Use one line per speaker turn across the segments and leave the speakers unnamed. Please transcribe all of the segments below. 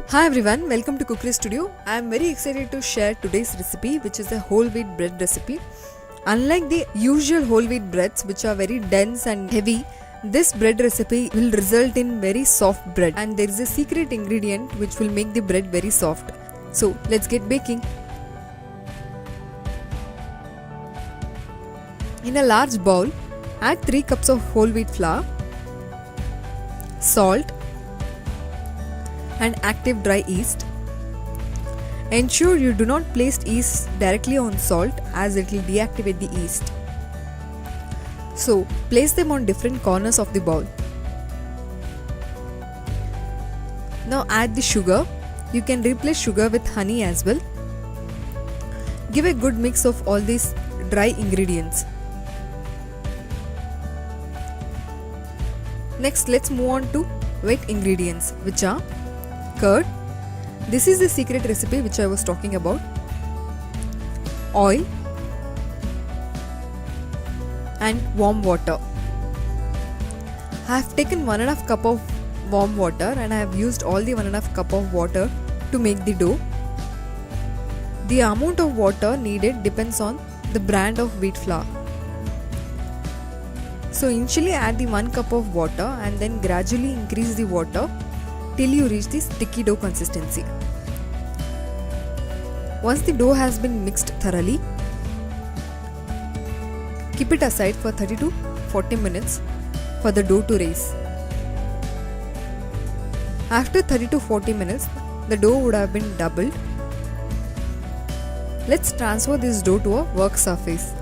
Hi everyone, welcome to Cookery Studio. I am very excited to share today's recipe, which is a whole wheat bread recipe. Unlike the usual whole wheat breads, which are very dense and heavy, this bread recipe will result in very soft bread, and there is a secret ingredient which will make the bread very soft. So let's get baking. In a large bowl, add 3 cups of whole wheat flour, salt and active dry yeast. Ensure you do not place yeast directly on salt as it will deactivate the yeast. So place them on different corners of the bowl. Now add the sugar. You can replace sugar with honey as well. Give a good mix of all these dry ingredients. Next, let's move on to wet ingredients, which are curd. This is the secret recipe which I was talking about. Oil and warm water. I have taken 1.5 cup of warm water and I have used all the 1.5 cup of water to make the dough. The amount of water needed depends on the brand of wheat flour. So initially add the 1 cup of water and then gradually increase the water till you reach the sticky dough consistency. Once the dough has been mixed thoroughly, keep it aside for 30 to 40 minutes for the dough to rise. After 30 to 40 minutes, the dough would have been doubled. Let's transfer this dough to a work surface.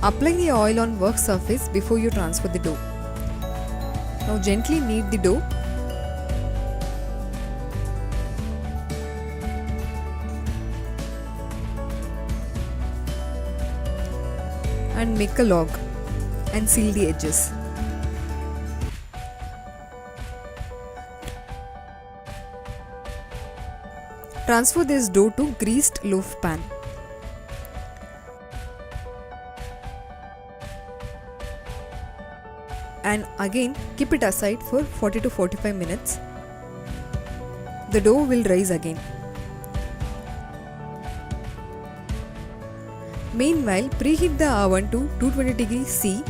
Apply the oil on work surface before you transfer the dough. Now gently knead the dough. And make a log and seal the edges. Transfer this dough to greased loaf pan. And again keep it aside for 40 to 45 minutes. The dough will rise again. Meanwhile, preheat the oven to 220 degrees C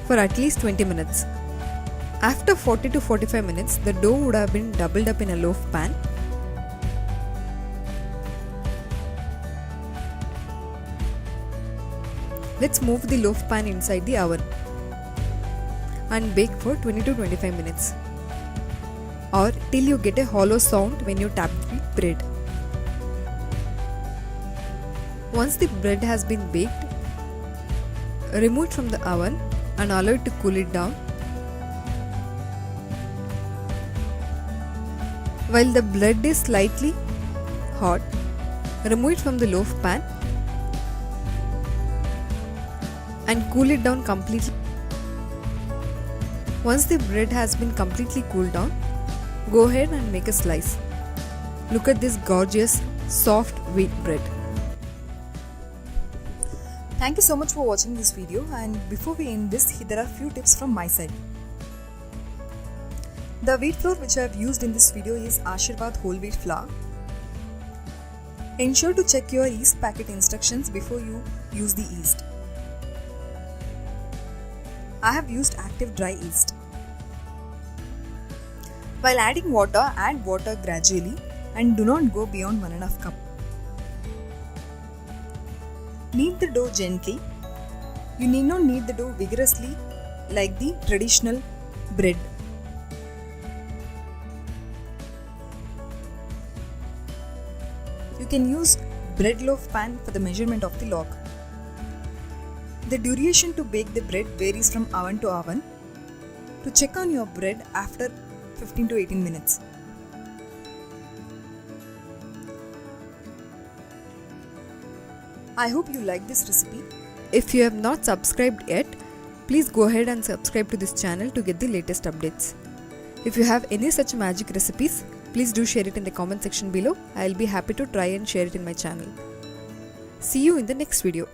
for at least 20 minutes. After 40 to 45 minutes, the dough would have been doubled up in a loaf pan. Let's move the loaf pan inside the oven and bake for 20 to 25 minutes, or till you get a hollow sound when you tap the bread. Once the bread has been baked, remove it from the oven and allow it to cool it down. While the bread is slightly hot, remove it from the loaf pan and cool it down completely. Once the bread has been completely cooled down, go ahead and make a slice. Look at this gorgeous soft wheat bread. Thank you so much for watching this video, and before we end this, there are few tips from my side. The wheat flour which I have used in this video is Ashirvad whole wheat flour. Ensure to check your yeast packet instructions before you use the yeast. I have used active dry yeast. While adding water, add water gradually and do not go beyond 1.5 cup. Knead the dough gently. You need not knead the dough vigorously like the traditional bread. You can use bread loaf pan for the measurement of the log. The duration to bake the bread varies from oven to oven. To check on your bread after 15 to 18 minutes. I hope you like this recipe. If you have not subscribed yet, please go ahead and subscribe to this channel to get the latest updates. If you have any such magic recipes, please do share it in the comment section below. I will be happy to try and share it in my channel. See you in the next video.